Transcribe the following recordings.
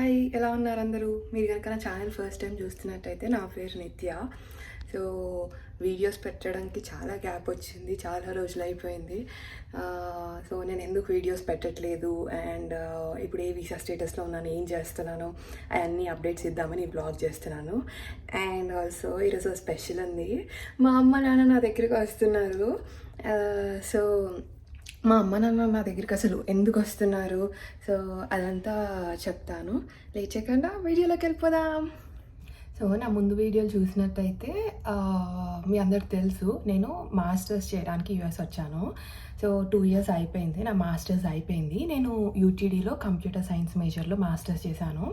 Hi, ఎలా ఉన్నారు అందరూ? మీరు కనుక నా ఛానల్ ఫస్ట్ టైం చూస్తున్నట్టయితే నా పేరు నిత్య. సో వీడియోస్ పెట్టడానికి చాలా గ్యాప్ వచ్చింది, చాలా రోజులు అయిపోయింది. సో నేను ఎందుకు వీడియోస్ పెట్టట్లేదు అండ్ ఇప్పుడు ఏ వీసా స్టేటస్లో ఉన్నాను, ఏం చేస్తున్నాను, అవన్నీ అప్డేట్స్ ఇద్దామని ఈ బ్లాగ్ చేస్తున్నాను. అండ్ ఆల్సో ఈరోజు స్పెషల్ ఉంది. మా అమ్మ నాన్న నా దగ్గరికి వస్తున్నారు. సో మా అమ్మ నాన్న నా దగ్గరికి అసలు ఎందుకు వస్తున్నారు, సో అదంతా చెప్తాను. లేచకుండా వీడియోలోకి వెళ్ళిపోదాం. సో నా ముందు వీడియోలు చూసినట్టయితే మీ అందరికి తెలుసు, నేను మాస్టర్స్ చేయడానికి యూఎస్ వచ్చాను. సో 2 years అయిపోయింది, నా మాస్టర్స్ అయిపోయింది. నేను యూటీడీలో కంప్యూటర్ సైన్స్ మేజర్లో మాస్టర్స్ చేశాను.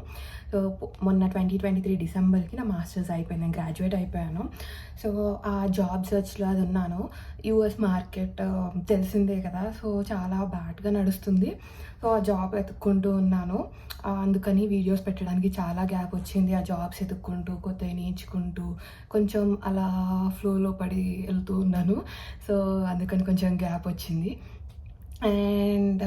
సో మొన్న 2023 డిసెంబర్కి నా మాస్టర్స్ అయిపోయింది, నేను గ్రాడ్యుయేట్ అయిపోయాను. సో ఆ జాబ్ సర్చ్లో అది ఉన్నాను. యూఎస్ మార్కెట్ తెలిసిందే కదా, సో చాలా బ్యాడ్గా నడుస్తుంది. సో ఆ జాబ్ వెతుక్కుంటూ ఉన్నాను. అందుకని వీడియోస్ పెట్టడానికి చాలా గ్యాప్ వచ్చింది. ఆ జాబ్స్ వెతుక్కుంటూ కొత్తవి నేర్చుకుంటూ కొంచెం అలా ఫ్లోలో పడి వెళ్తూ ఉన్నాను. సో అందుకని కొంచెం గ్యాప్ వచ్చింది. అండ్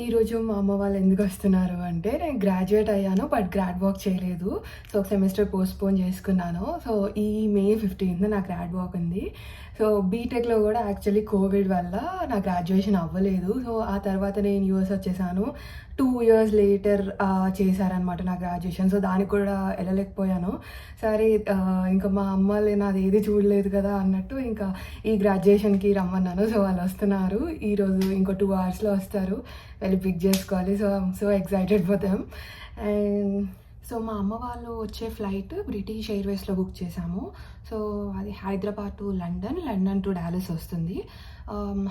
ఈరోజు మా అమ్మ వాళ్ళు ఎందుకు వస్తున్నారు అంటే, నేను గ్రాడ్యుయేట్ అయ్యాను బట్ గ్రాడ్ వర్క్ చేయలేదు. సో ఒక సెమిస్టర్ పోస్ట్పోన్ చేసుకున్నాను. సో ఈ May 15th నా గ్రాడ్ వర్క్ ఉంది. సో బీటెక్లో కూడా యాక్చువల్లీ కోవిడ్ వల్ల నా గ్రాడ్యుయేషన్ అవ్వలేదు. సో ఆ తర్వాత నేను యూఎస్ వచ్చేసాను. 2 years లేటర్ చేశారనమాట నా గ్రాడ్యుయేషన్. సో దానికి కూడా వెళ్ళలేకపోయాను. సరే ఇంకా మా అమ్మలే నాది ఏది చూడలేదు కదా అన్నట్టు ఇంకా ఈ గ్రాడ్యుయేషన్కి రమ్మన్నాను. సో వాళ్ళు వస్తున్నారు ఈరోజు, ఇంకో 2 hours వస్తారు. వెళ్ళి పిక్ చేసుకోవాలి. So I'm so excited for them. And so మా అమ్మ వాళ్ళు వచ్చే ఫ్లైట్ బ్రిటిష్ ఎయిర్వేస్లో బుక్ చేశాము. సో అది Hyderabad to London, London to Dallas వస్తుంది.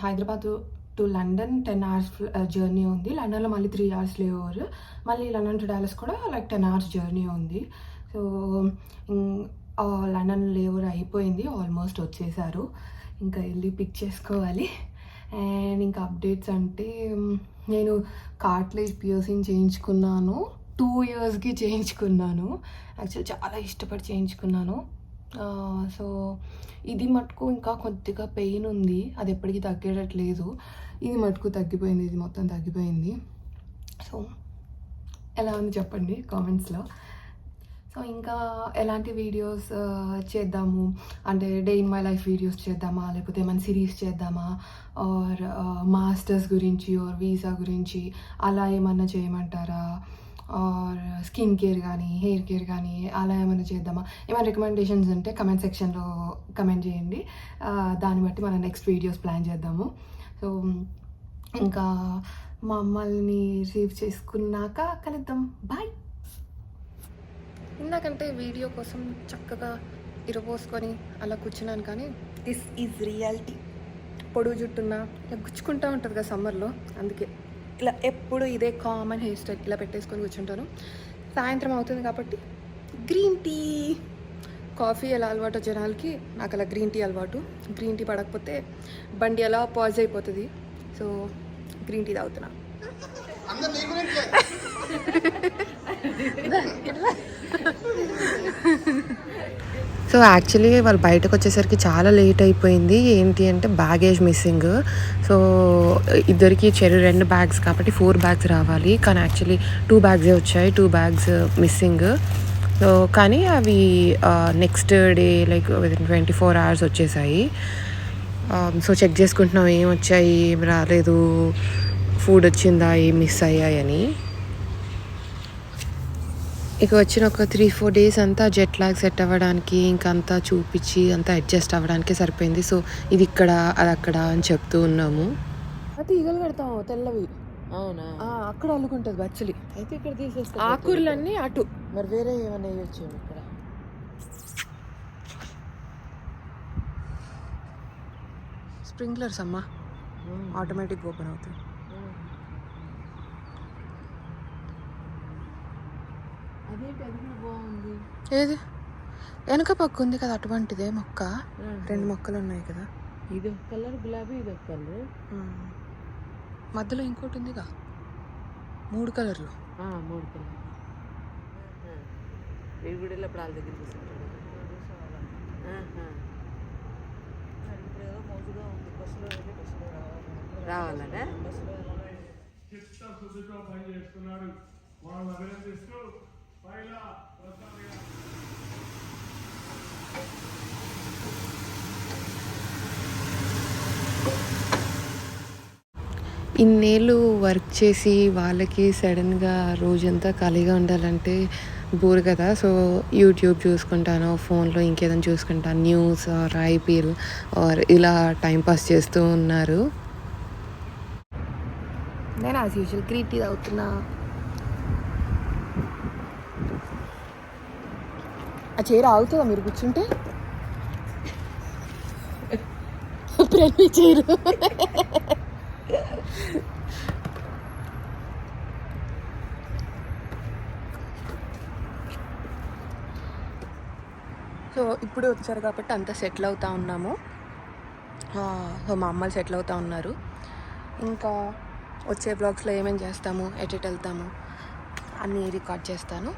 Hyderabad to London 10 hours journey ఉంది. లండన్లో మళ్ళీ 3 hours లేఓవర్, మళ్ళీ లండన్ టు డాలస్ కూడా లైక్ 10 hours జర్నీ ఉంది. సో లండన్ లేఓవర్ అయిపోయింది, ఆల్మోస్ట్ వచ్చేసారు. ఇంకా వెళ్ళి పిక్ చేసుకోవాలి. అండ్ ఇంకా అప్డేట్స్ అంటే, నేను కార్ట్లేజ్ పియర్సింగ్ చేయించుకున్నాను. 2 yearsకి చేయించుకున్నాను. యాక్చువల్ చాలా ఇష్టపడి చేయించుకున్నాను. సో ఇది మటుకు ఇంకా కొద్దిగా పెయిన్ ఉంది, అది ఎప్పటికీ తగ్గేటట్లేదు. ఇది మటుకు తగ్గిపోయింది, ఇది మొత్తం తగ్గిపోయింది. సో ఎలా ఉంది చెప్పండి కామెంట్స్లో. సో ఇంకా ఎలాంటి వీడియోస్ చేద్దాము అంటే, day in my life videos చేద్దామా, లేకపోతే ఏమైనా సిరీస్ చేద్దామా, ఆర్ మాస్టర్స్ గురించి ఆర్ వీసా గురించి అలా ఏమన్నా చేయమంటారా, ఆర్ స్కిన్ కేర్ కానీ హెయిర్ కేర్ కానీ అలా ఏమైనా చేద్దామా, ఏమైనా రికమెండేషన్స్ ఉంటే కమెంట్ సెక్షన్లో కమెంట్ చేయండి. దాన్ని బట్టి మనం నెక్స్ట్ వీడియోస్ ప్లాన్ చేద్దాము. సో ఇంకా మా అమ్మల్ని రిసీవ్ చేసుకున్నాక కలుద్దాం. బాయ్. ఇందాకంటే వీడియో కోసం చక్కగా ఇరపోసుకొని అలా కూర్చున్నాను, కానీ దిస్ ఈజ్ రియాలిటీ. పొడుగు జుట్టున్నా ఇలా గుచ్చుకుంటూ ఉంటుంది కదా సమ్మర్లో, అందుకే ఇలా ఎప్పుడు ఇదే కామన్ హెయిర్ స్టైల్ ఇలా పెట్టేసుకొని కూర్చుంటాను. సాయంత్రం అవుతుంది కాబట్టి గ్రీన్ టీ, కాఫీ ఎలా అలవాటు జనాలకి, నాకు అలా గ్రీన్ టీ అలవాటు. గ్రీన్ టీ పడకపోతే బండి అలా పాజ్ అయిపోతుంది. సో గ్రీన్ టీ తాగుతున్నా. సో యాక్చువల్లీ వాళ్ళు బయటకు వచ్చేసరికి చాలా లేట్ అయిపోయింది. ఏంటి అంటే బ్యాగేజ్ మిస్సింగ్. సో ఇద్దరికి 2 bags కాబట్టి 4 bags రావాలి, కానీ యాక్చువల్లీ 2 bags వచ్చాయి, 2 bags మిస్సింగ్. సో కానీ అవి next day like within 24 hours వచ్చేసాయి. సో చెక్ చేసుకుంటున్నాం ఏం వచ్చాయి, ఏం రాలేదు, ఫుడ్ వచ్చిందా, ఏం మిస్ అయ్యాయని. ఇక వచ్చిన ఒక 3-4 days అంతా జెట్ లాగ్ సెట్ అవ్వడానికి, ఇంకంతా చూపించి అంతా అడ్జస్ట్ అవ్వడానికే సరిపోయింది. సో ఇది ఇక్కడ అది అక్కడ అని చెప్తూ ఉన్నాము. అది ఈగలు కడతాము తెల్లవి. అవునా? అక్కడ అల్లుకుంటుంది యాక్చువల్లీ. అయితే ఇక్కడ తీసేస్తాం ఆకూరలన్నీ అటు. మరి వేరే ఏమైనా వేయొచ్చు ఇక్కడ. స్ప్రింక్లర్స్ అమ్మా, ఆటోమేటిక్ ఓపెన్ అవుతాయి. ఏది వెనక పక్క ఉంది కదా, అటువంటిదే మొక్క. 2 మొక్కలు ఉన్నాయి కదా, ఇది కలర్ గులాబీ, ఇది కలర్, మధ్యలో ఇంకోటి ఉందిగా, 3 కలర్లు. 3 కలర్లు రావాలనే. ఇన్నేళ్ళు వర్క్ చేసి వాళ్ళకి సడన్గా రోజంతా ఖాళీగా ఉండాలంటే బోర్ కదా. సో యూట్యూబ్ చూసుకుంటాను, ఫోన్లో ఇంకేదైనా చూసుకుంటాను, న్యూస్ ఆర్ ఐపీఎల్ ఆర్ ఇలా టైంపాస్ చేస్తూ ఉన్నారు. నేను యాజ్ యూజువల్ గ్రీన్ టీ తాగుతున్నా. ఆ చీర ఆగుతుందా మీరు కూర్చుంటే? ప్రతి చీర సో ఇప్పుడు వచ్చారు కాబట్టి అంతా సెటిల్ అవుతూ ఉన్నాము. సో మా అమ్మలు సెటిల్ అవుతూ ఉన్నారు. ఇంకా వచ్చే బ్లాగ్స్లో ఏమేమి చేస్తాము, ఎటు వెళ్తాము అన్నీ రికార్డ్ చేస్తాను.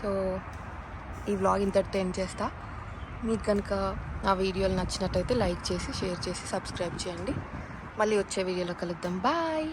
సో ఈ వ్లాగ్ ఇంతటితో ఎండ్ చేస్తా. మీకు కనుక నా వీడియోలు నచ్చినట్టయితే లైక్ చేసి, షేర్ చేసి, సబ్స్క్రైబ్ చేయండి. మళ్ళీ వచ్చే వీడియోలో కలుద్దాం. బాయ్.